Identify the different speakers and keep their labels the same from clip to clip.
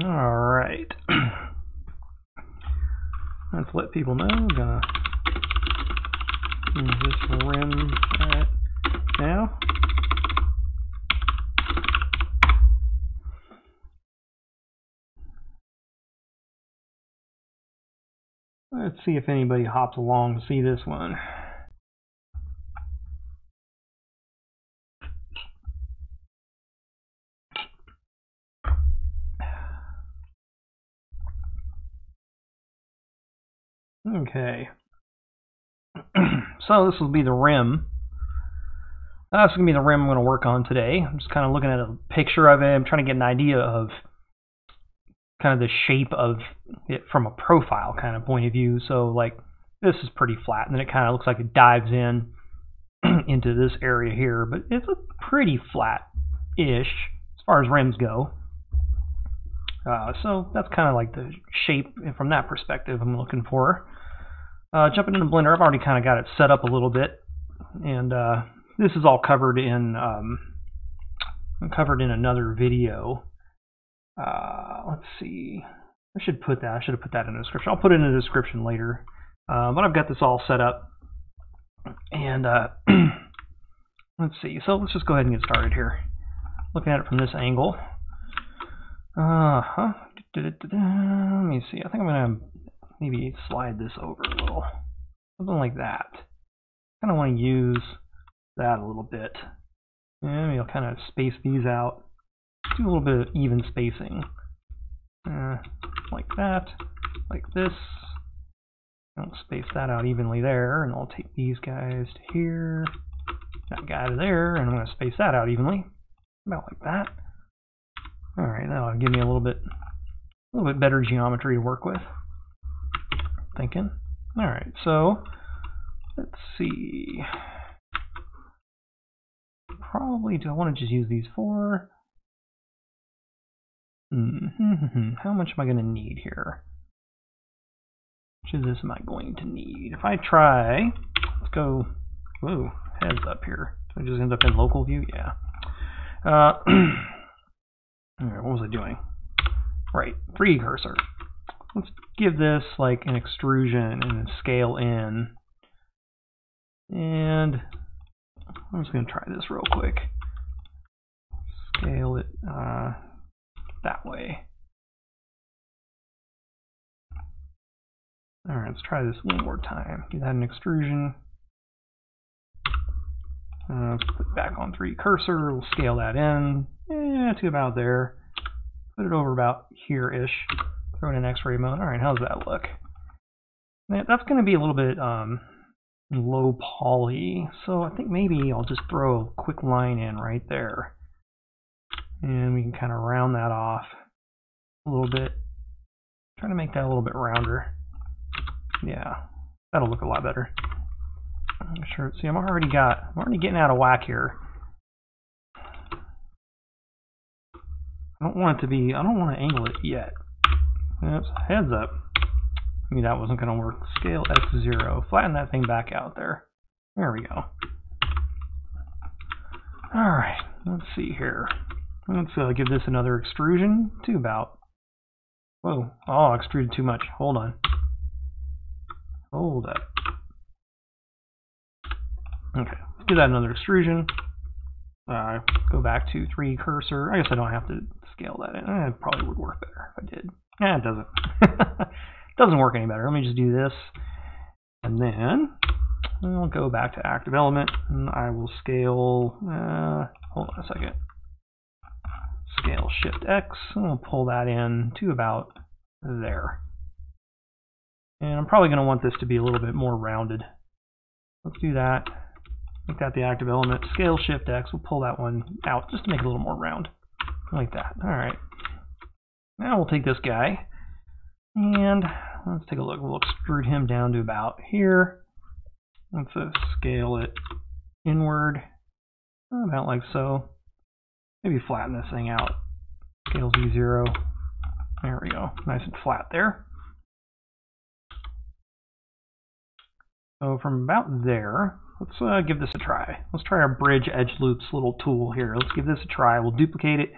Speaker 1: Alright. Let's let people know. I'm gonna use this rim right now. Let's see if anybody hops along to see this one. Okay. So this will be the rim. That's going to be the rim I'm going to work on today. I'm just kind of looking at a picture of it. I'm trying to get an idea of kind of the shape of it from a profile kind of point of view. So like this is pretty flat, and then it kind of looks like it dives in into this area here, but it's a pretty flat-ish as far as rims go. So that's kind of like the shape from that perspective I'm looking for. Jumping into Blender, I've already kind of got it set up a little bit, and this is all covered in another video. Let's see. I should have put that in the description. I'll put it in the description later. But I've got this all set up, and let's see. So let's just go ahead and get started here. Looking at it from this angle. Let me see. I think I'm gonna maybe slide this over a little, something like that. Kind of want to use that a little bit. And maybe I'll kind of space these out. Do a little bit of even spacing. Like that, like this. I'll space that out evenly there, and I'll take these guys to here, that guy to there, and I'm going to space that out evenly, about like that. All right, that'll give me a little bit better geometry to work with. Thinking. All right, so let's see. Probably do I want to just use these four? How much am I going to need here? How much of this am I going to need? If I try, let's go, whoa, heads up here. So it just ends up in local view? Yeah. All right, what was I doing? Right, 3D cursor. Let's give this like an extrusion and scale in. And I'm just going to try this real quick. Scale it that way. All right, let's try this one more time. Give that an extrusion. Let's put it back on 3D cursor. We'll scale that in to about there. Put it over about here-ish. Throw in an X-ray mode. All right, how's that look? That's going to be a little bit low poly, so I think maybe I'll just throw a quick line in right there. And we can kind of round that off a little bit. Trying to make that a little bit rounder. Yeah, that'll look a lot better. I'm sure. See, I'm already getting out of whack here. I don't want to angle it yet. Oops, heads up. I mean, that wasn't going to work. Scale X0. Flatten that thing back out there. There we go. Alright, let's see here. Let's give this another extrusion to about... Whoa. Oh, I extruded too much. Hold on. Hold up. Okay, let's give that another extrusion. Go back to 3D cursor. I guess I don't have to scale that in. It probably would work better if I did. It doesn't. Doesn't work any better. Let me just do this. And then I'll go back to active element, and I will scale, hold on a second. Scale Shift X, and we'll pull that in to about there. And I'm probably going to want this to be a little bit more rounded. Let's do that. Make that the active element. Scale Shift X, we'll pull that one out just to make it a little more round. Like that. Alright. Now we'll take this guy, and let's take a look. We'll extrude him down to about here. Let's scale it inward, about like so. Maybe flatten this thing out. Scale Z0. There we go. Nice and flat there. So from about there, let's give this a try. Let's try our Bridge Edge Loops little tool here. Let's give this a try. We'll duplicate it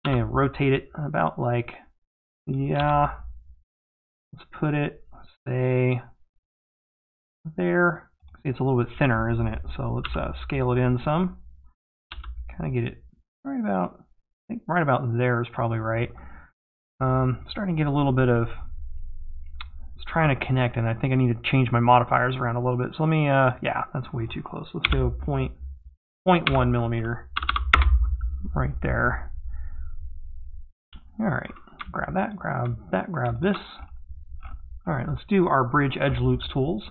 Speaker 1: and rotate it about like Yeah, let's put it, say, there. See, it's a little bit thinner, isn't it? So let's scale it in some. Kind of get it right about, I think right about there is probably right. Starting to get a little bit of, it's trying to connect, and I think I need to change my modifiers around a little bit. So let me, yeah, that's way too close. Let's go 0.1 millimeter right there. All right, grab that, grab this. All right, let's do our bridge edge loops tools.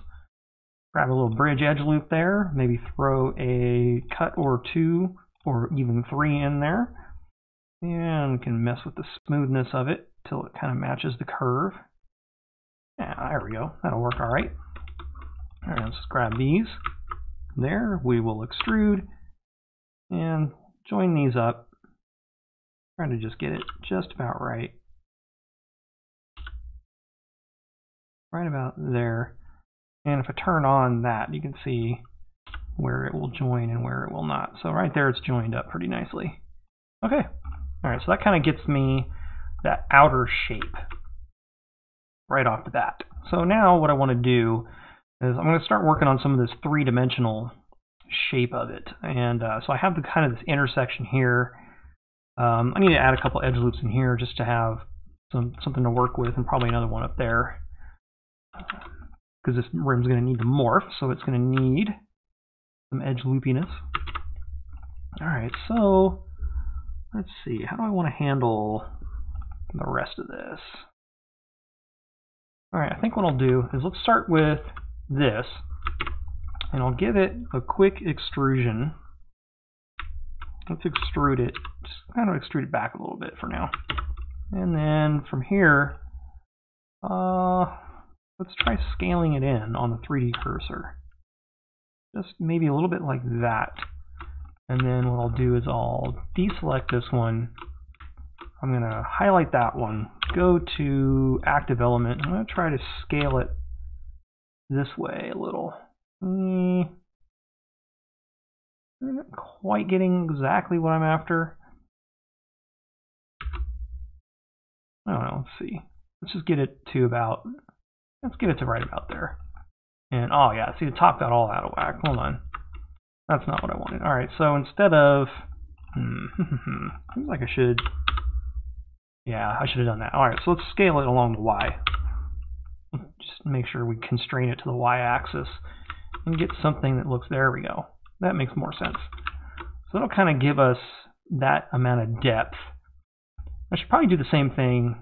Speaker 1: Grab a little bridge edge loop there, maybe throw a cut or two or even three in there. And we can mess with the smoothness of it till it kind of matches the curve. Yeah, there we go. That'll work all right. All right, let's grab these. There, we will extrude and join these up. Trying to just get it just about right. Right about there. And if I turn on that, you can see where it will join and where it will not. So right there, it's joined up pretty nicely. Okay. All right, so that kind of gets me that outer shape right off the bat. So now what I want to do is I'm going to start working on some of this three-dimensional shape of it. And so I have the kind of this intersection here. I need to add a couple edge loops in here just to have something to work with, and probably another one up there. Because this rim's going to need to morph, so it's going to need some edge loopiness. All right, so let's see, how do I want to handle the rest of this? All right, I think what I'll do is let's start with this, and I'll give it a quick extrusion. Let's extrude it, just kind of extrude it back a little bit for now. And then from here, let's try scaling it in on the 3D cursor. Just maybe a little bit like that. And then what I'll do is I'll deselect this one. I'm going to highlight that one, go to active element. I'm going to try to scale it this way a little. I'm not quite getting exactly what I'm after. I don't know, let's see. Let's just get it to about, let's get it to right about there. And oh yeah, see the top got all out of whack. Hold on. That's not what I wanted. All right, so instead of, seems like I should, yeah, I should have done that. All right, so let's scale it along the Y. Just make sure we constrain it to the Y axis and get something that looks, there we go. That makes more sense. So it'll kind of give us that amount of depth. I should probably do the same thing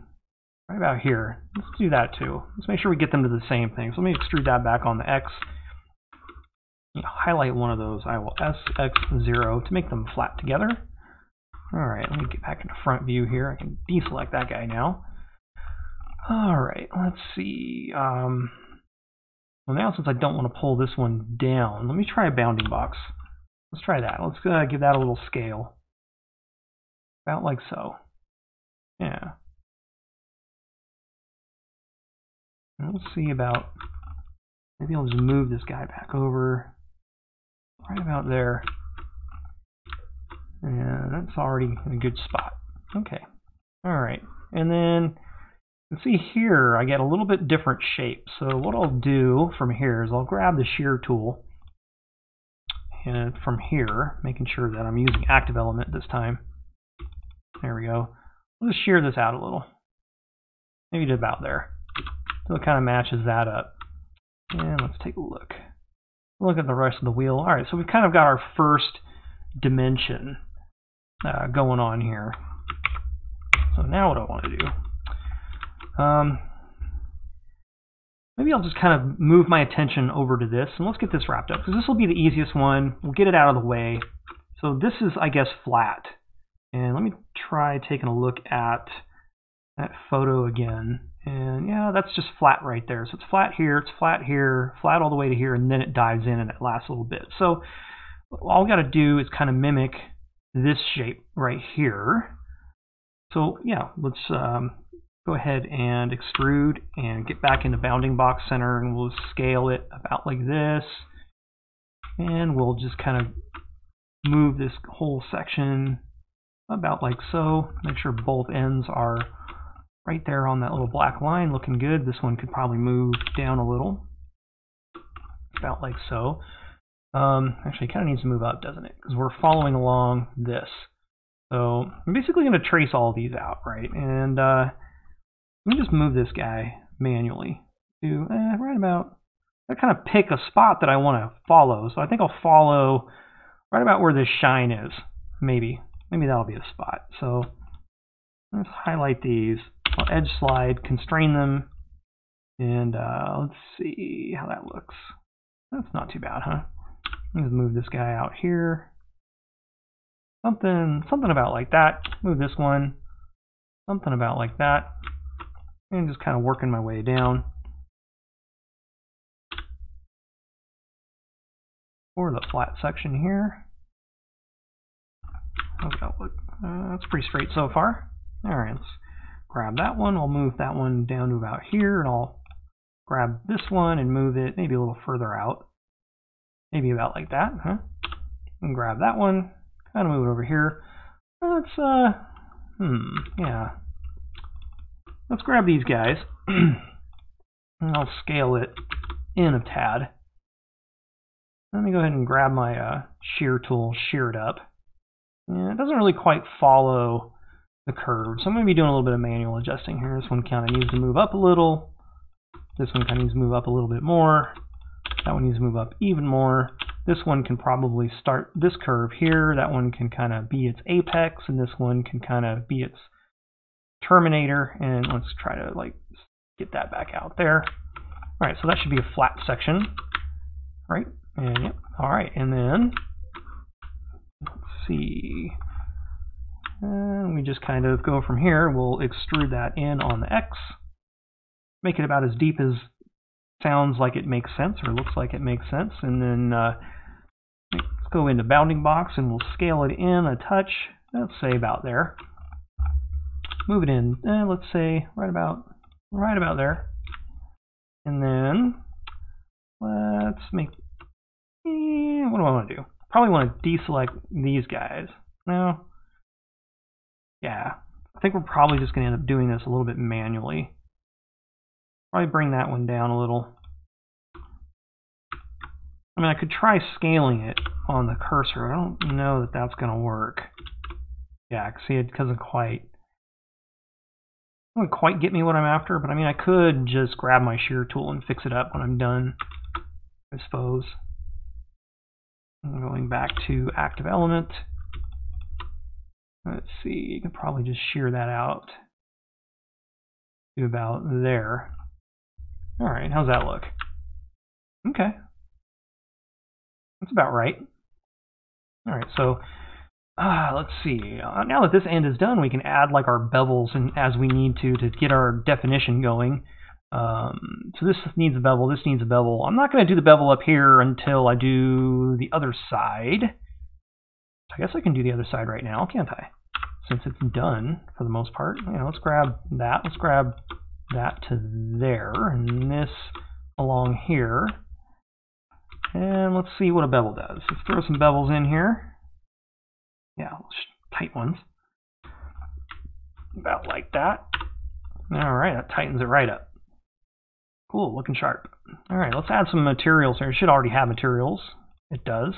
Speaker 1: right about here. Let's do that too. Let's make sure we get them to the same thing. So let me extrude that back on the X. Highlight one of those. I will SX0 to make them flat together. All right, let me get back into front view here. I can deselect that guy now. All right, let's see. Well, now since I don't want to pull this one down, let me try a bounding box. Let's try that. Let's give that a little scale. About like so. Yeah. And let's see about, maybe I'll just move this guy back over. Right about there. And that's already in a good spot. Okay. All right. And then you can see here I get a little bit different shape. So what I'll do from here is I'll grab the shear tool. And from here, making sure that I'm using active element this time. There we go. We'll just shear this out a little. Maybe to about there. So it kind of matches that up. And let's take a look. Look at the rest of the wheel. All right, so we've kind of got our first dimension going on here. So now what I want to do, maybe I'll just kind of move my attention over to this, and let's get this wrapped up, because this will be the easiest one. We'll get it out of the way. So this is, I guess, flat. And let me try taking a look at that photo again. And yeah, that's just flat right there. So it's flat here, flat all the way to here, and then it dives in that last little bit. So all we got to do is kind of mimic this shape right here. So yeah, let's go ahead and extrude and get back into bounding box center, and we'll scale it about like this. And we'll just kind of move this whole section about like so. Make sure both ends are right there on that little black line, looking good. This one could probably move down a little, about like so. Actually, it kind of needs to move up, doesn't it? Because we're following along this. So I'm basically going to trace all these out, right? And let me just move this guy manually to right about, I kind of pick a spot that I want to follow. So I think I'll follow right about where this shine is. Maybe that'll be the spot. So let's highlight these. I'll edge slide, constrain them, and let's see how that looks. That's not too bad, huh? Let's move this guy out here. Something about like that. Move this one. Something about like that. And just kind of working my way down. For the flat section here. How's that look? That's pretty straight so far. Alright, let's grab that one. I'll move that one down to about here, and I'll grab this one and move it maybe a little further out. Maybe about like that, huh? And grab that one, kind of move it over here. Let's, yeah. Let's grab these guys, and I'll scale it in a tad. Let me go ahead and grab my shear tool, shear it up. And it doesn't really quite follow the curve, so I'm going to be doing a little bit of manual adjusting here. This one kind of needs to move up a little. This one kind of needs to move up a little bit more. That one needs to move up even more. This one can probably start this curve here. That one can kind of be its apex, and this one can kind of be its terminator. And let's try to like get that back out there. All right, so that should be a flat section, right? And yep. All right, and then let's see. And we just kind of go from here. We'll extrude that in on the X. Make it about as deep as sounds like it makes sense or looks like it makes sense. And then let's go into bounding box and we'll scale it in a touch. Let's say about there. Move it in, let's say right about there. And then let's make, what do I want to do? Probably want to deselect these guys. No. Yeah, I think we're probably just going to end up doing this a little bit manually. Probably bring that one down a little. I mean, I could try scaling it on the cursor. I don't know that that's going to work. Yeah, see, it doesn't quite get me what I'm after, but I mean, I could just grab my shear tool and fix it up when I'm done, I suppose. I'm going back to active element. Let's see, you can probably just shear that out to about there. All right, how's that look? Okay. That's about right. All right, so let's see. Now that this end is done, we can add like our bevels and as we need to get our definition going. So this needs a bevel, this needs a bevel. I'm not going to do the bevel up here until I do the other side. I guess I can do the other side right now, can't I? Since it's done for the most part. You know, let's grab that. Let's grab that to there, and this along here. And let's see what a bevel does. Let's throw some bevels in here. Yeah, tight ones. About like that. All right, that tightens it right up. Cool, looking sharp. All right, let's add some materials here. It should already have materials. It does,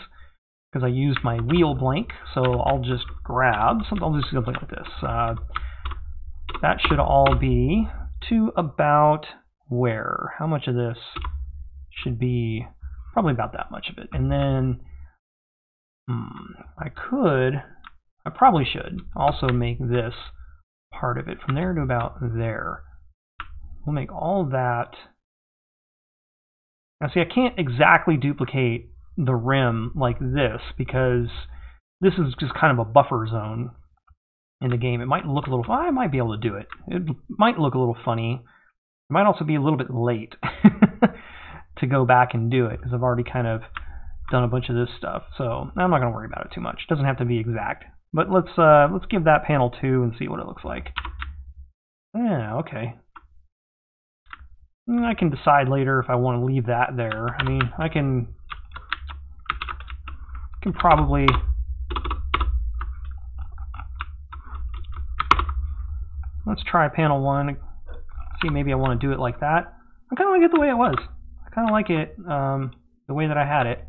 Speaker 1: because I used my wheel blank. So I'll just grab something. I'll do something like this. That should all be to about where? How much of this should be? Probably about that much of it. And then I probably should also make this part of it from there to about there. We'll make all that. Now see, I can't exactly duplicate the rim like this because this is just kind of a buffer zone in the game. It might look a little, I might be able to do it. It might look a little funny. It might also be a little bit late to go back and do it because I've already kind of done a bunch of this stuff. So I'm not going to worry about it too much. It doesn't have to be exact. But let's give that panel 2 and see what it looks like. Yeah, okay. I can decide later if I want to leave that there. I mean, I can probably let's try panel 1. See, maybe I want to do it like that. I kind of like it the way it was. I kind of like it the way that I had it.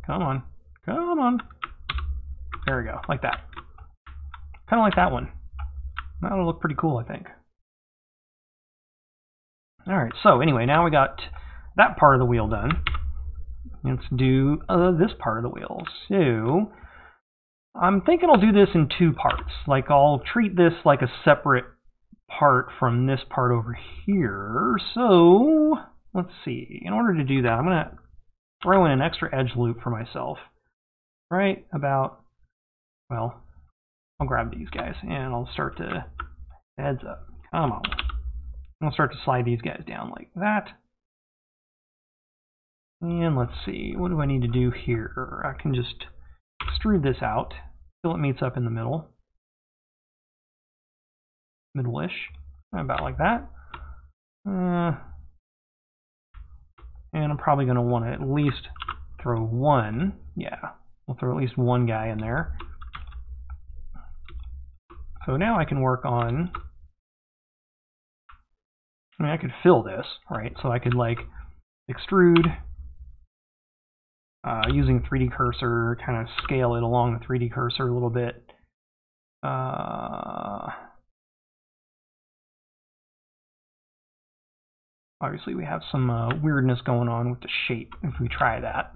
Speaker 1: Come on. Come on. There we go. Like that. Kind of like that one. That'll look pretty cool, I think. Alright, so anyway, now we got that part of the wheel done. Let's do this part of the wheel. So, I'm thinking I'll do this in 2 parts. Like, I'll treat this like a separate part from this part over here. So, let's see. In order to do that, I'm going to throw in an extra edge loop for myself. Right about, well, I'll grab these guys and I'll start to, heads up, come on. I'll start to slide these guys down like that. And let's see, what do I need to do here? I can just extrude this out till it meets up in the middle. Middle-ish, about like that. And I'm probably going to want to at least throw one. Yeah, we'll throw at least one guy in there. So now I can work on, I mean, I could fill this, right? So I could like extrude using 3D cursor, kind of scale it along the 3D cursor a little bit. Obviously we have some weirdness going on with the shape if we try that.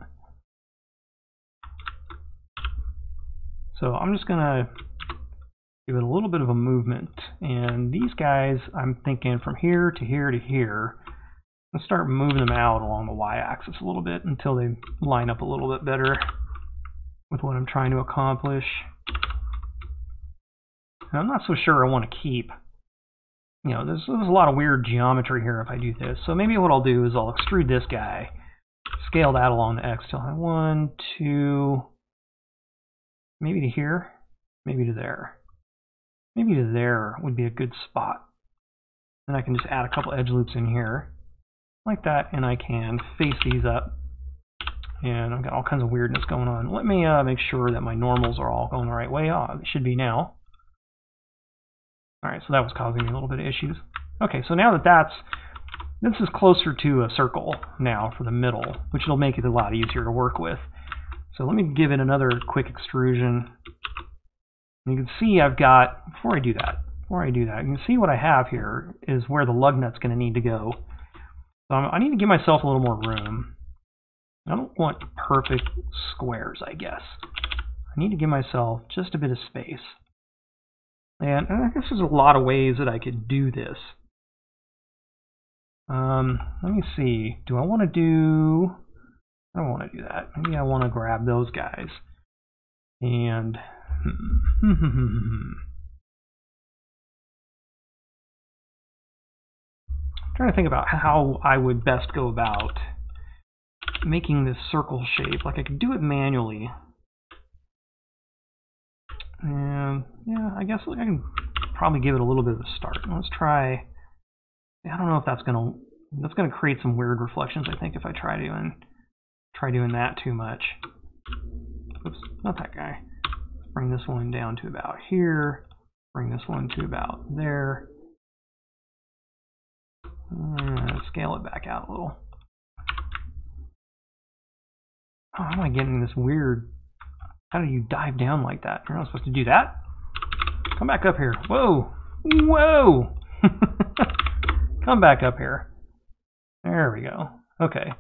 Speaker 1: So I'm just going to give it a little bit of a movement. And these guys, I'm thinking from here to here to here, let's start moving them out along the y-axis a little bit until they line up a little bit better with what I'm trying to accomplish. And I'm not so sure I want to keep, you know, there's a lot of weird geometry here if I do this. So maybe what I'll do is I'll extrude this guy, scale that along the x till I 1, 2, maybe to here, maybe to there. Maybe to there would be a good spot. Then I can just add a couple edge loops in here, like that, and I can face these up. And I've got all kinds of weirdness going on. Let me make sure that my normals are all going the right way. Oh, they should be now. Alright, so that was causing me a little bit of issues. Okay, so now that this is closer to a circle now for the middle, which will make it a lot easier to work with. So let me give it another quick extrusion. You can see I've got, before I do that, you can see what I have here is where the lug nut's going to need to go. So I need to give myself a little more room. I don't want perfect squares, I guess. I need to give myself just a bit of space. And I guess there's a lot of ways that I could do this. Let me see. Do I want to do... I don't want to do that. Maybe I want to grab those guys. And... I'm trying to think about how I would best go about making this circle shape. Like I could do it manually. And yeah, I guess I can probably give it a little bit of a start. Let's try. I don't know if that's gonna create some weird reflections. I think if I try doing that too much. Oops, not that guy. Bring this one down to about here. Bring this one to about there. Scale it back out a little. Oh, how am I getting this weird? How do you dive down like that? You're not supposed to do that. Come back up here. Whoa! Whoa! Come back up here. There we go. Okay.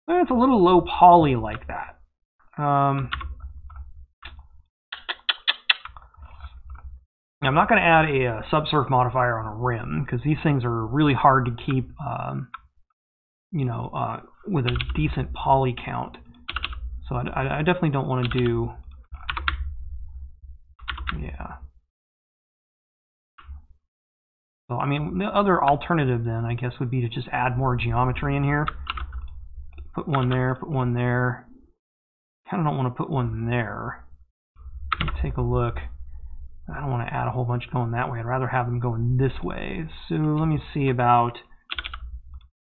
Speaker 1: It's a little low poly like that. I'm not going to add a subsurf modifier on a rim because these things are really hard to keep, you know, with a decent poly count. So I definitely don't want to do, yeah. So I mean, the other alternative then, I guess, would be to just add more geometry in here. Put one there, put one there. Kind of don't want to put one there. Let me take a look. I don't want to add a whole bunch going that way. I'd rather have them going this way. So let me see about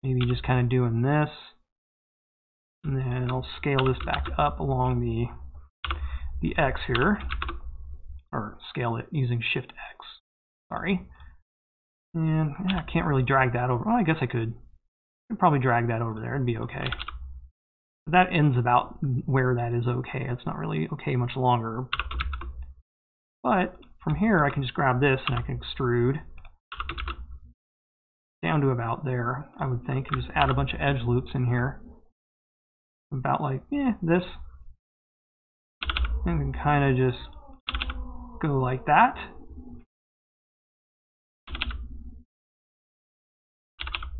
Speaker 1: maybe just kind of doing this. And then I'll scale this back up along the X here. or scale it using Shift X. Sorry. And I can't really drag that over. Well, I guess I could. I'd probably drag that over there. It'd be okay. But that ends about where that is okay. It's not really okay much longer. But from here, I can just grab this and I can extrude down to about there, I would think, and just add a bunch of edge loops in here. About like, this. And then kind of just go like that.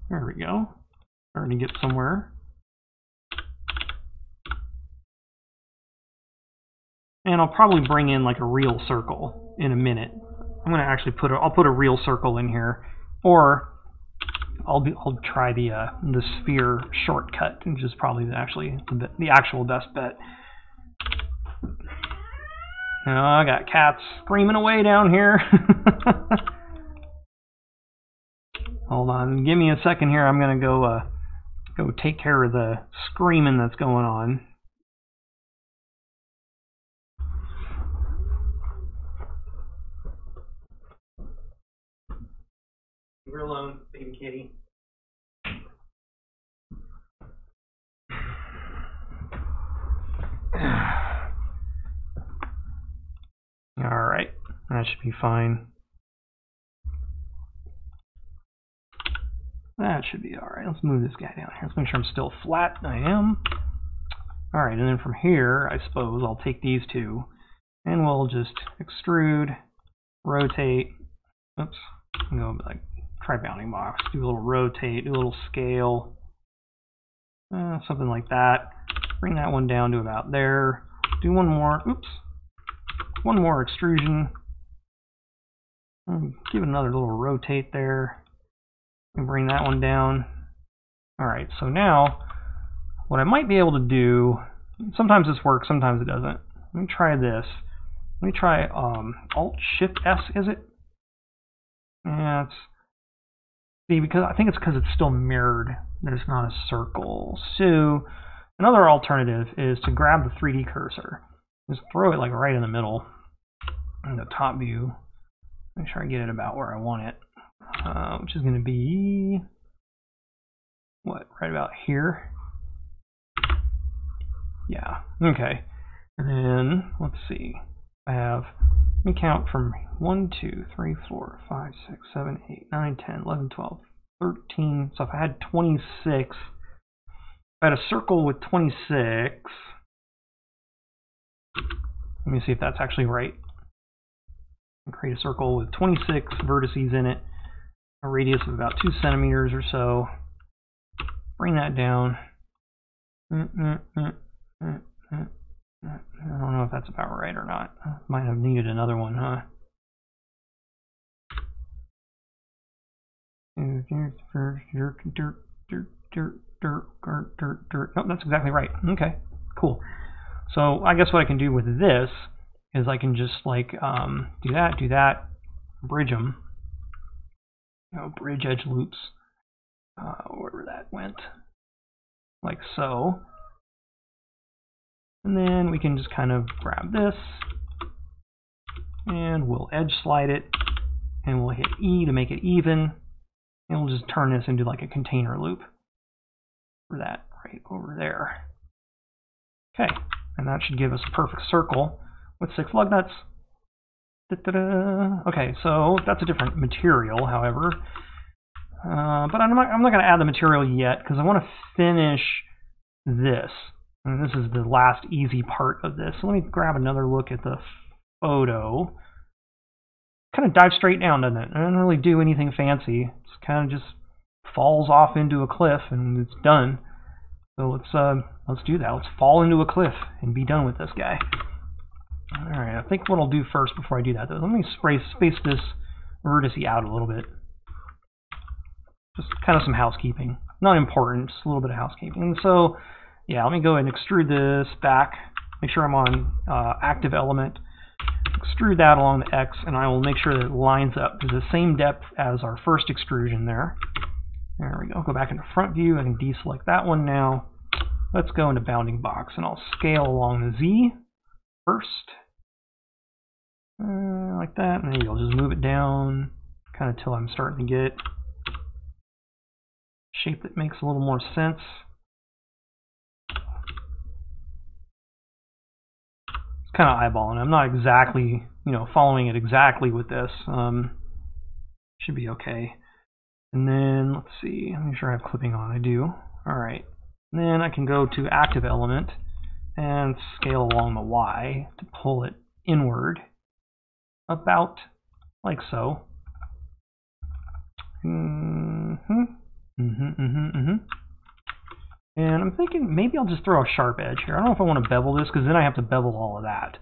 Speaker 1: There we go. Starting to get somewhere. And I'll probably bring in like a real circle in a minute. I'm going to actually I'll put a real circle in here, or I'll try the sphere shortcut, which is probably the actual best bet. I got cats screaming away down here. Hold on, give me a second here. I'm gonna go take care of the screaming that's going on. Leave her alone, baby kitty. All right, that should be fine. That should be all right. Let's move this guy down here. Let's make sure I'm still flat. I am. All right, and then from here, I suppose I'll take these two, and we'll just extrude, rotate. Oops. Go like try bounding box. Do a little rotate. Do a little scale. Something like that. Bring that one down to about there. Do one more. Oops. One more extrusion. Give it another little rotate there. And bring that one down. Alright, so now what I might be able to do, sometimes this works, sometimes it doesn't. Let me try this. Let me try Alt-Shift-S, is it? Yeah, because I think it's because it's still mirrored, that it's not a circle. So another alternative is to grab the 3D cursor. Just throw it like right in the middle, in the top view. Make sure I get it about where I want it. Which is going to be, what, right about here? Yeah, okay. And then, let's see. I have, let me count from 1, 2, 3, 4, 5, 6, 7, 8, 9, 10, 11, 12, 13. So if I had 26, if I had a circle with 26, let me see if that's actually right. Create a circle with 26 vertices in it. A radius of about 2 centimeters or so. Bring that down. I don't know if that's about right or not. Might have needed another one, huh? Nope, that's exactly right. Okay, cool. So I guess what I can do with this is I can just like do that, bridge them. Bridge edge loops, wherever that went, like so. And then we can just kind of grab this, and we'll edge slide it, and we'll hit E to make it even, and we'll just turn this into like a container loop for that right over there. Okay, and that should give us a perfect circle with 6 lug nuts. Okay, so that's a different material, however. But I'm not going to add the material yet because I want to finish this. And this is the last easy part of this. So let me grab another look at the photo. Kind of dives straight down, doesn't it? I don't really do anything fancy. It's kind of just falls off into a cliff and it's done. So let's do that. Let's fall into a cliff and be done with this guy. Alright, I think what I'll do first before I do that, though, let me space this vertice out a little bit. Just kind of some housekeeping. Not important, just a little bit of housekeeping. And so, yeah, let me go ahead and extrude this back. Make sure I'm on active element. Extrude that along the X, and I will make sure that it lines up to the same depth as our first extrusion there. There we go. Go back into front view. I can deselect that one now. Let's go into bounding box, and I'll scale along the Z first. like that. And maybe I'll just move it down kind of till I'm starting to get shape that makes a little more sense. It's kind of eyeballing. I'm not exactly, following it exactly with this. Should be okay. And then let's see. Make sure I have clipping on. I do. All right. And then I can go to active element and scale along the Y to pull it inward, about like so. And I'm thinking maybe I'll just throw a sharp edge here. I don't know if I want to bevel this because then I have to bevel all of that.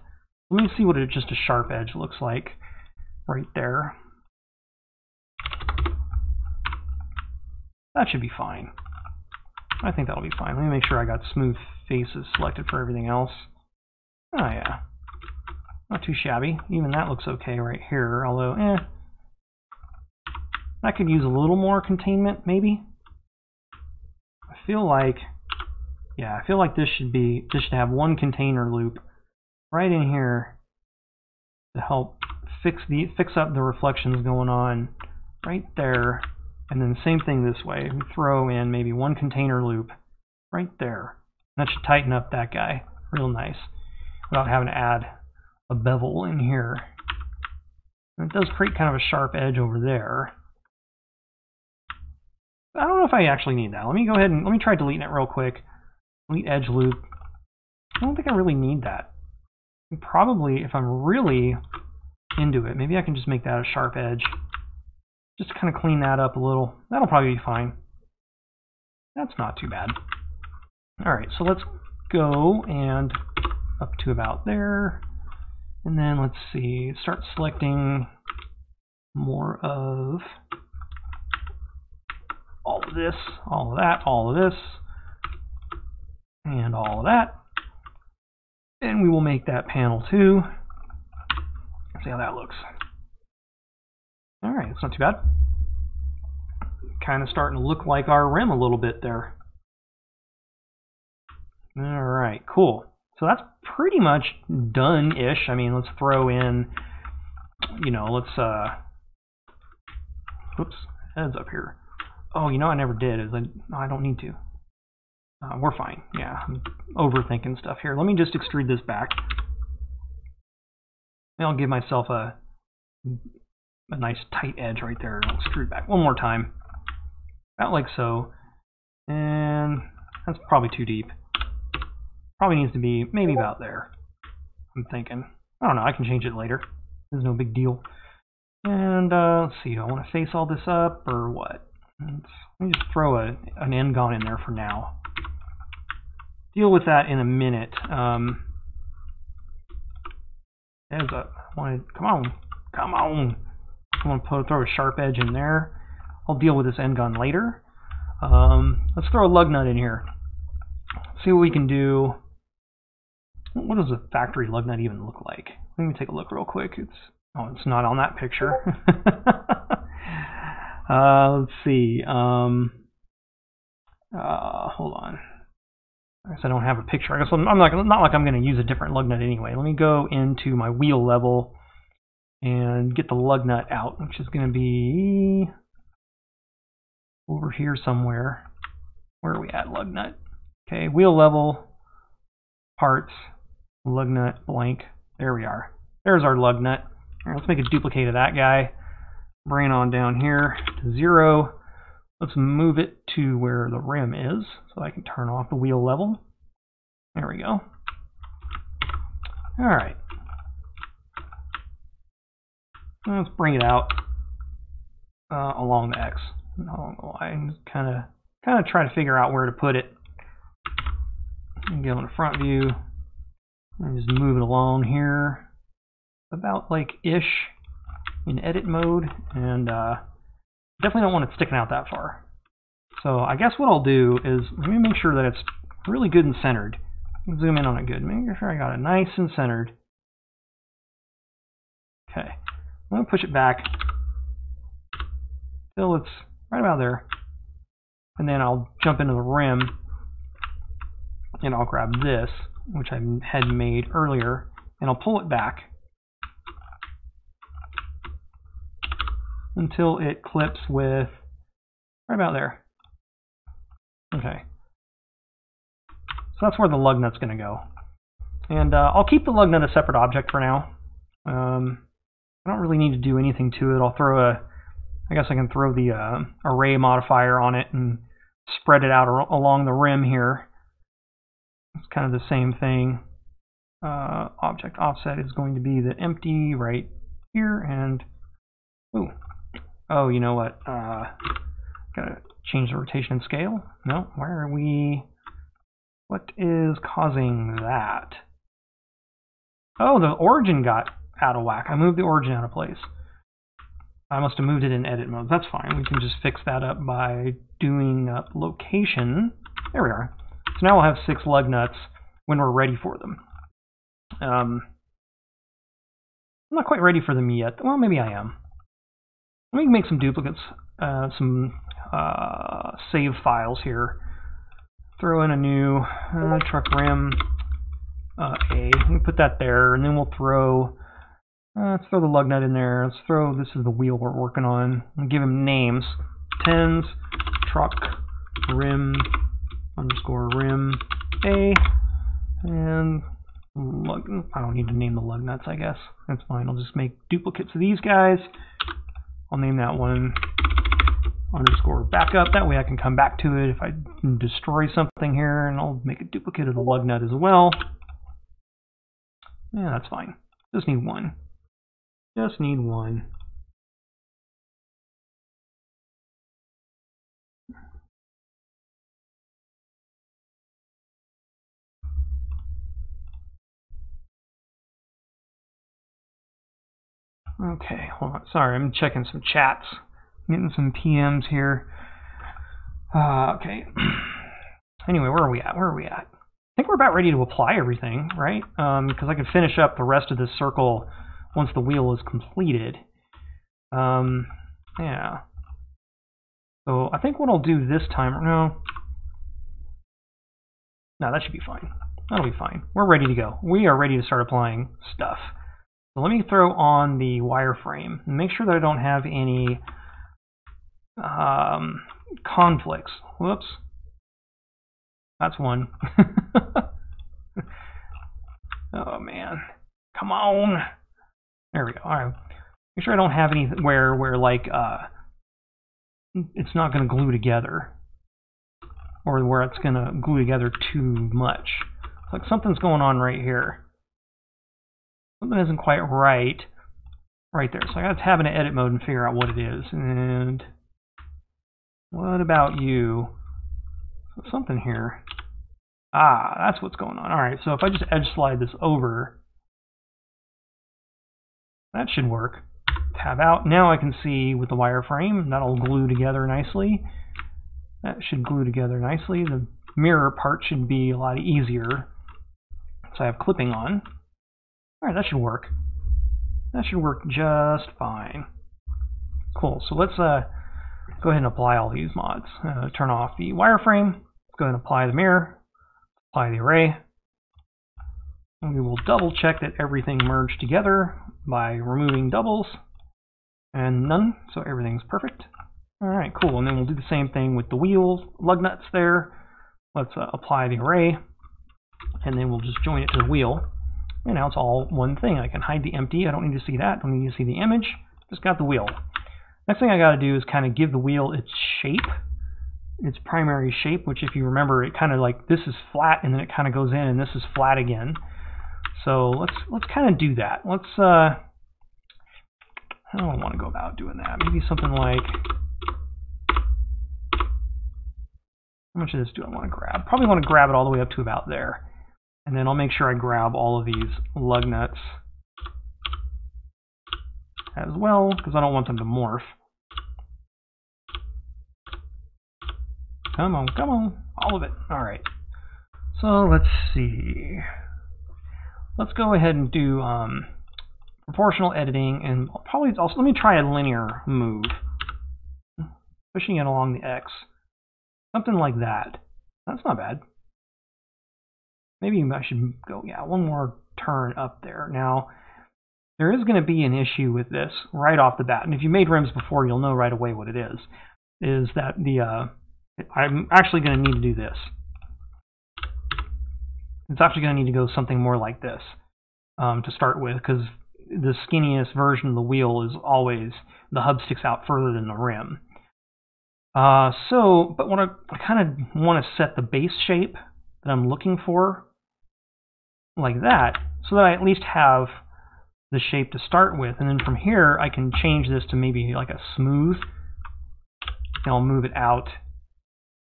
Speaker 1: Let me see what just a sharp edge looks like right there. That should be fine. I think that'll be fine. Let me make sure I got smooth faces selected for everything else. Oh yeah. Not too shabby. Even that looks okay right here, although, I could use a little more containment, maybe. I feel like this should have one container loop right in here to help fix up the reflections going on right there. And then same thing this way. We throw in maybe one container loop right there. That should tighten up that guy real nice without having to add a bevel in here. And it does create kind of a sharp edge over there. I don't know if I actually need that. Let me go ahead and let me try deleting it real quick. Delete edge loop. I don't think I really need that. And probably if I'm really into it, maybe I can just make that a sharp edge. Just to kind of clean that up a little. That'll probably be fine. That's not too bad. Alright, so let's go and up to about there. And then let's see, start selecting more of all of this, all of that, all of this, and all of that. And we will make that panel too. Let's see how that looks. Alright, it's not too bad. Kind of starting to look like our rim a little bit there. Alright, cool. So that's pretty much done-ish. I mean, let's throw in, let's, whoops, heads up here. Oh, I never did. I don't need to. We're fine. Yeah, I'm overthinking stuff here. Let me just extrude this back. Maybe I'll give myself a nice tight edge right there. I'll extrude back one more time. About like so. And that's probably too deep. Probably needs to be maybe about there. I'm thinking. I don't know. I can change it later. There's no big deal. And let's see. Do I want to face all this up or what? Let me just throw an end gun in there for now. Deal with that in a minute. Heads up. Come on. Come on. I want to throw a sharp edge in there. I'll deal with this end gun later. Let's throw a lug nut in here. See what we can do. What does a factory lug nut even look like? Let me take a look real quick. It's not on that picture. Let's see. Hold on. I guess I don't have a picture. I guess I'm not like I'm going to use a different lug nut anyway. Let me go into my wheel level and get the lug nut out, which is going to be over here somewhere. Where are we at, lug nut? Okay, wheel level, parts, lug nut, blank. There we are. There's our lug nut. All right, let's make a duplicate of that guy. Bring it on down here to 0. Let's move it to where the rim is so I can turn off the wheel level. There we go. All right. Let's bring it out along the X, along the Y, and kind of try to figure out where to put it. And go in the front view and just move it along here, about like ish in edit mode, and definitely don't want it sticking out that far. So I guess what I'll do is let me make sure that it's really good and centered. Zoom in on it good. Make sure I got it nice and centered. Okay. I'm going to push it back till it's right about there. And then I'll jump into the rim and I'll grab this, which I had made earlier, and I'll pull it back. until it clips with right about there. Okay. So that's where the lug nut's going to go. And I'll keep the lug nut a separate object for now. I don't really need to do anything to it. I'll throw I guess I can throw the array modifier on it and spread it out along the rim here. It's kind of the same thing. Object offset is going to be the empty right here, and oh, you know what? Gotta change the rotation and scale. No, where are we? What is causing that? Oh, the origin got out of whack. I moved the origin out of place. I must have moved it in edit mode. That's fine. We can just fix that up by doing location. There we are. So now we'll have 6 lug nuts when we're ready for them. I'm not quite ready for them yet. Well, maybe I am. Let me make some duplicates, some save files here. Throw in a new truck rim A. We put that there, and then we'll throw. Let's throw the lug nut in there. Let's throw. This is the wheel we're working on. We'll give him names. Tens truck rim underscore rim A, and lug. I don't need to name the lug nuts. I guess that's fine. I'll just make duplicates of these guys. I'll name that one underscore backup. That way I can come back to it if I destroy something here, and I'll make a duplicate of the lug nut as well. Yeah, that's fine. Just need one. Just need one. Okay, hold on. Sorry, I'm checking some chats. Getting some PMs here. Okay. Anyway, where are we at? I think we're about ready to apply everything, right? Because I can finish up the rest of this circle once the wheel is completed. Yeah. So I think what I'll do this time, no, that should be fine. That'll be fine. We're ready to go. We are ready to start applying stuff. So let me throw on the wireframe and make sure that I don't have any conflicts. Whoops. That's one. Oh man. Come on. There we go. All right. Make sure I don't have anywhere where like it's not going to glue together, or where it's going to glue together too much. It's like something's going on right here. Something isn't quite right there. So I got to tab into edit mode and figure out what it is. And what about you? Something here. Ah, that's what's going on. All right, so if I just edge slide this over, that should work. Tab out. Now I can see with the wireframe, that'll glue together nicely. That should glue together nicely. The mirror part should be a lot easier. So I have clipping on. All right, that should work. That should work just fine. Cool. So let's go ahead and apply all these mods. Turn off the wireframe. Go ahead and apply the mirror. Apply the array. And we will double check that everything merged together by removing doubles and none. So everything's perfect. All right, cool. And then we'll do the same thing with the wheels, lug nuts there. Let's apply the array, and then we'll just join it to the wheel. And now it's all one thing. I can hide the empty. I don't need to see that. Don't need to see the image. Just got the wheel. Next thing I got to do is kind of give the wheel its shape, its primary shape, which if you remember, it kind of like this is flat and then it kind of goes in and this is flat again. So let's kind of do that. Let's how do I want to go about doing that? Maybe something like, how much of this do I want to grab? Probably want to grab it all the way up to about there. And then I'll make sure I grab all of these lug nuts as well, because I don't want them to morph. Come on, come on, all of it. All right. So let's see. Let's go ahead and do proportional editing, and probably also let me try a linear move, pushing it along the X, something like that. That's not bad. Maybe I should go, yeah, one more turn up there. Now, there is going to be an issue with this right off the bat. And if you made rims before, you'll know right away what it is. Is that I'm actually going to need to do this. It's actually going to need to go something more like this to start with, because the skinniest version of the wheel is always, the hub sticks out further than the rim. But what I kind of want to set the base shape that I'm looking for like that, so that I at least have the shape to start with, and then from here I can change this to maybe like a smooth, and I'll move it out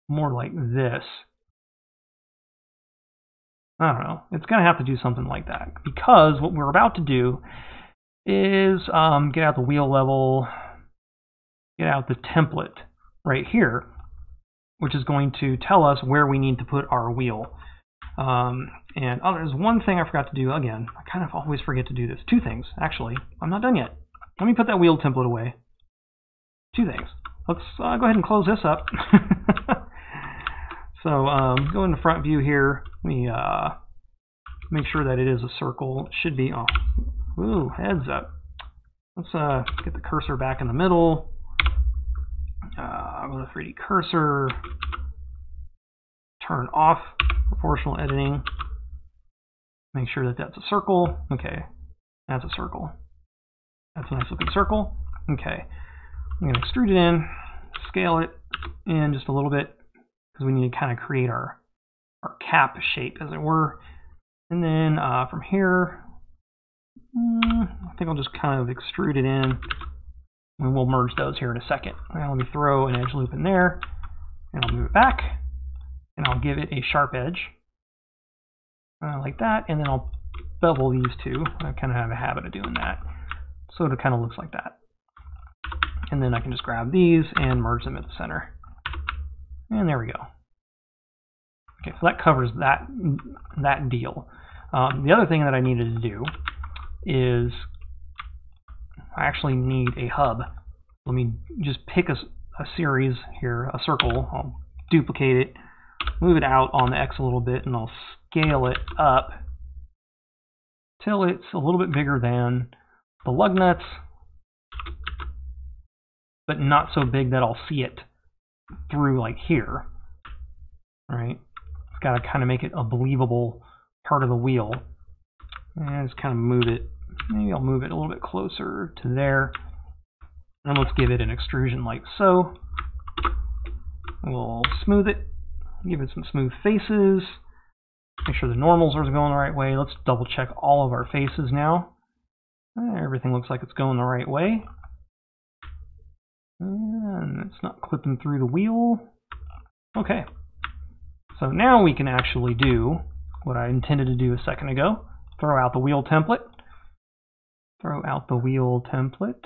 Speaker 1: more like this. I don't know. It's going to have to do something like that, because what we're about to do is get out the wheel level, get out the template right here, which is going to tell us where we need to put our wheel. There's one thing I forgot to do again. I kind of always forget to do this. Two things, actually. I'm not done yet. Let me put that wheel template away. Two things. Let's go ahead and close this up. So go in the front view here. Let me make sure that it is a circle. It should be. Oh, ooh, heads up. Let's get the cursor back in the middle. Go to 3D cursor. Turn off proportional editing. Make sure that that's a circle. Okay, that's a circle. That's a nice looking circle. Okay, I'm going to extrude it in, scale it in just a little bit, because we need to kind of create our cap shape, as it were. And then from here, I think I'll just kind of extrude it in, and we'll merge those here in a second. Now let me throw an edge loop in there, and I'll move it back, and I'll give it a sharp edge, like that, and then I'll bevel these two. I kind of have a habit of doing that, so it kind of looks like that. And then I can just grab these and merge them at the center. And there we go. Okay, so that covers that deal. The other thing that I needed to do is I actually need a hub. Let me just pick a series here, a circle. I'll duplicate it, move it out on the X a little bit, and I'll scale it up till it's a little bit bigger than the lug nuts, but not so big that I'll see it through like here. Right? It's got to kind of make it a believable part of the wheel. And just kind of move it. Maybe I'll move it a little bit closer to there. And let's give it an extrusion like so. We'll smooth it. Give it some smooth faces. Make sure the normals are going the right way. Let's double check all of our faces now. Everything looks like it's going the right way. And it's not clipping through the wheel. Okay. So now we can actually do what I intended to do a second ago. Throw out the wheel template. Throw out the wheel template.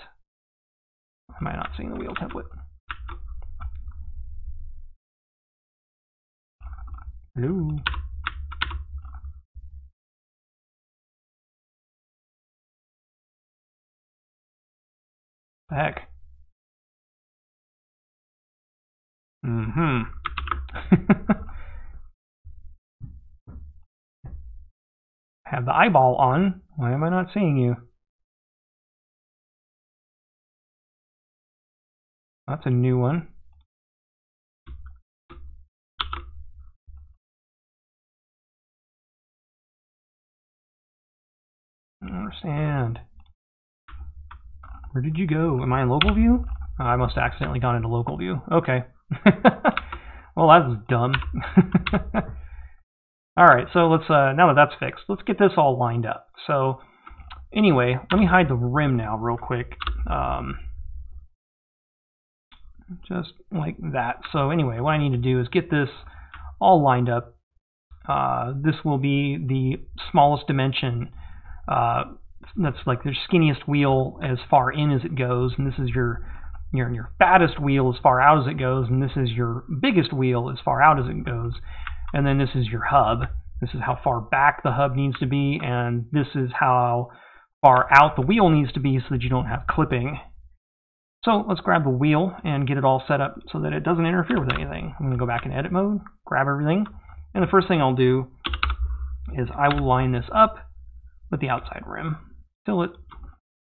Speaker 1: Am I not seeing the wheel template? Hello? The heck? Have the eyeball on. Why am I not seeing you? That's a new one. I don't understand. Where did you go? Am I in local view? Oh, I must have accidentally gone into local view. Okay. Well, that was dumb. Alright, so let's, now that that's fixed, let's get this all lined up. So, anyway, let me hide the rim now real quick. Just like that. So anyway, what I need to do is get this all lined up. This will be the smallest dimension. That's like the skinniest wheel as far in as it goes, and this is your fattest wheel as far out as it goes, and this is your biggest wheel as far out as it goes, and then this is your hub. This is how far back the hub needs to be, and this is how far out the wheel needs to be so that you don't have clipping. So let's grab the wheel and get it all set up so that it doesn't interfere with anything. I'm going to go back in edit mode, grab everything, and the first thing I'll do is I will line this up with the outside rim. Fill it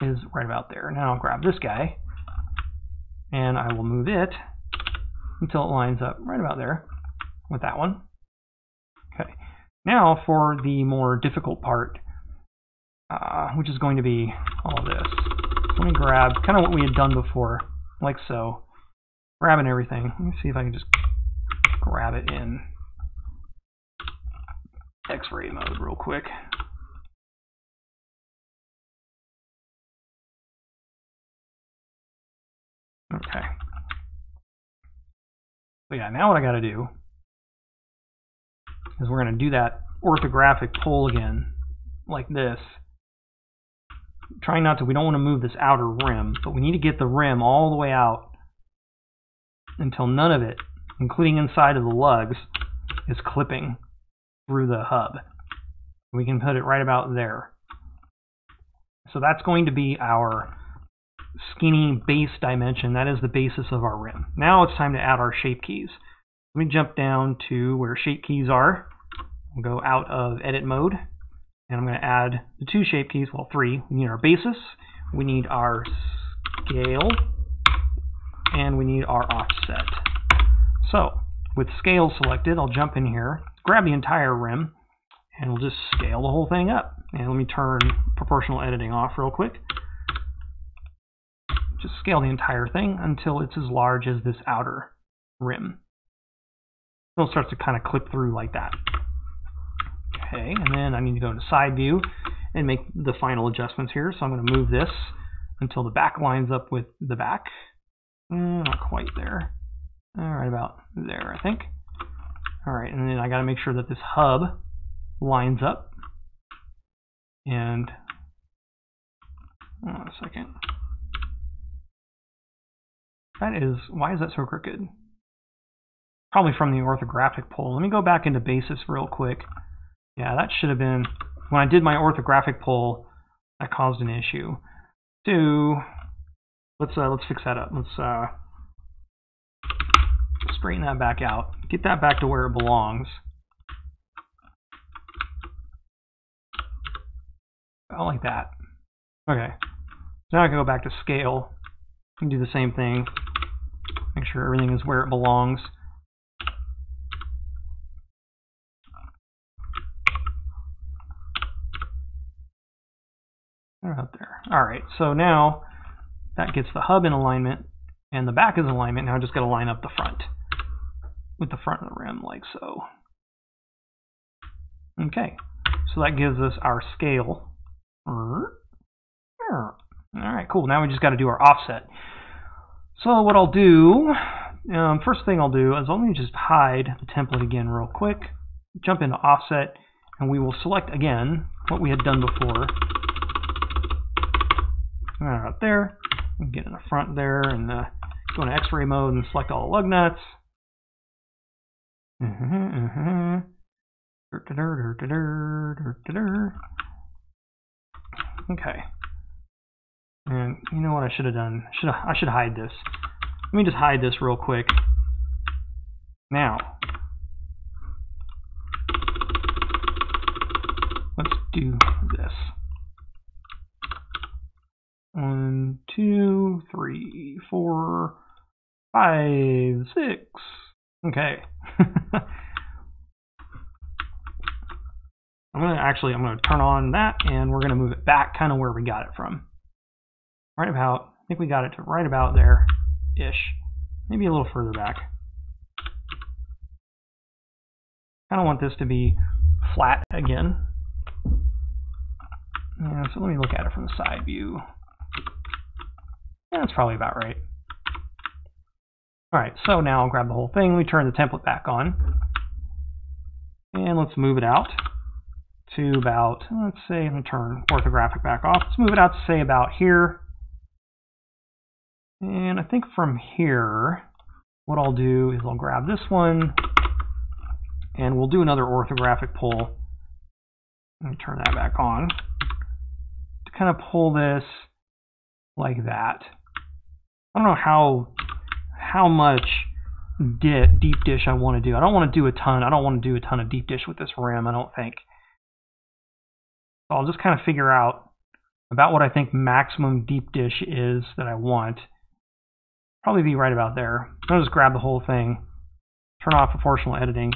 Speaker 1: is right about there. Now I'll grab this guy, and I will move it until it lines up right about there with that one. Okay. Now for the more difficult part, which is going to be all this. Let me grab kind of what we had done before, like so. Grabbing everything. Let me see if I can just grab it in X-ray mode real quick. Okay. So yeah, now what I got to do is we're going to do that orthographic pull again, like this. Trying not to, we don't want to move this outer rim, but we need to get the rim all the way out until none of it, including inside of the lugs, is clipping through the hub. We can put it right about there. So that's going to be our skinny base dimension. That is the basis of our rim. Now it's time to add our shape keys. Let me jump down to where shape keys are. We'll go out of edit mode, and I'm going to add the 2 shape keys, well 3. We need our basis, we need our scale, and we need our offset. So with scale selected, I'll jump in here, grab the entire rim, and we'll just scale the whole thing up. And let me turn proportional editing off real quick. Just scale the entire thing until it's as large as this outer rim. It'll start to kind of clip through like that. Okay, and then I need to go to side view and make the final adjustments here. So I'm going to move this until the back lines up with the back. Not quite there. Right about there, I think. All right, and then I got to make sure that this hub lines up. And hold on a second. That is, why is that so crooked? Probably from the orthographic pull. Let me go back into basis real quick. Yeah, that should have been, when I did my orthographic pull, that caused an issue. Let's fix that up. Let's straighten that back out. Get that back to where it belongs. I like that. Okay. So now I can go back to scale and do the same thing. Make sure everything is where it belongs. Right out there. All right, so now that gets the hub in alignment and the back is in alignment. Now I just got to line up the front with the front of the rim like so. Okay, so that gives us our scale. All right, cool. Now we just got to do our offset. So what I'll do, first thing I'll do is let me just hide the template again real quick, jump into offset, and we will select again what we had done before. Right there, get in the front there, and go into X-ray mode and select all the lug nuts. Okay. And you know what I should have done? I should hide this. Let me just hide this real quick. Now, let's do this. 1, 2, 3, 4, 5, 6. Okay. I'm gonna turn on that, and we're gonna move it back kind of where we got it from. Right about, I think we got it to right about there-ish. Maybe a little further back. Kind of want this to be flat again. Yeah, so let me look at it from the side view. Yeah, that's probably about right. Alright, so now I'll grab the whole thing. We turn the template back on. And let's move it out to about, let's say, I'm going to turn orthographic back off. Let's move it out to say about here. And I think from here, what I'll do is I'll grab this one, and we'll do another orthographic pull. Let me turn that back on. To kind of pull this like that. I don't know how much deep dish I want to do. I don't want to do a ton. I don't want to do a ton of deep dish with this rim, I don't think. So I'll just kind of figure out about what I think maximum deep dish is that I want. Probably be right about there. I'll just grab the whole thing, turn off proportional editing,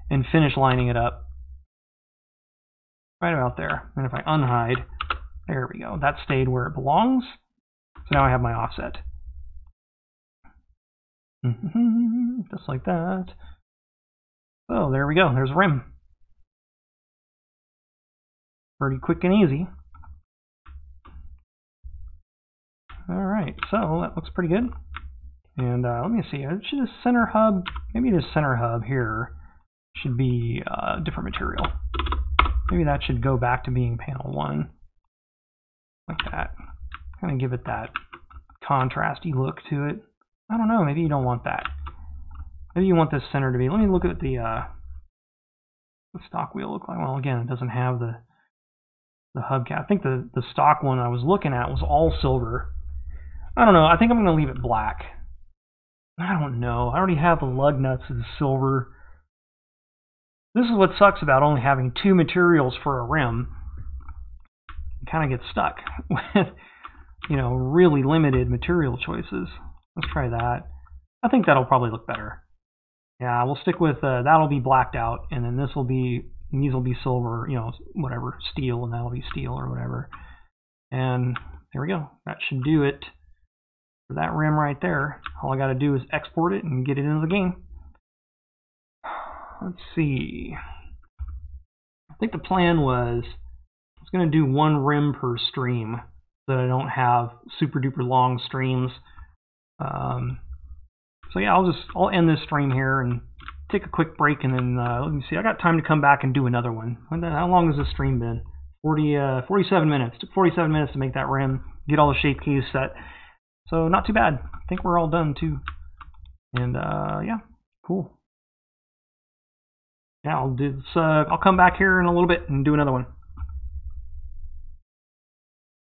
Speaker 1: and finish lining it up. Right about there. And if I unhide, there we go. That stayed where it belongs. So now I have my offset. Just like that. So there we go. There's a rim. Pretty quick and easy. Alright, so that looks pretty good. And let me see. Should the center hub, maybe the center hub here should be a different material. Maybe that should go back to being panel 1. Like that. Kind of give it that contrasty look to it. I don't know, maybe you don't want that. Maybe you want this center to be, let me look at the stock wheel look like. Well, again, it doesn't have the hubcap. I think the stock one I was looking at was all silver. I don't know, I think I'm going to leave it black. I don't know, I already have the lug nuts as silver. This is what sucks about only having 2 materials for a rim. You kind of get stuck with, you know, really limited material choices. Let's try that. I think that'll probably look better. Yeah, we'll stick with, that'll be blacked out, and then this will be, these will be silver, you know, whatever, steel, and that'll be steel or whatever. And there we go. That should do it for that rim right there. All I got to do is export it and get it into the game. Let's see. I think the plan was I was going to do 1 rim per stream so that I don't have super duper long streams. So yeah, I'll end this stream here and take a quick break, and then let me see. I got time to come back and do another one. How long has this stream been? 47 minutes. It took 47 minutes to make that rim, get all the shape keys set. So not too bad. I think we're all done too. And yeah, cool. Yeah, I'll come back here in a little bit and do another one.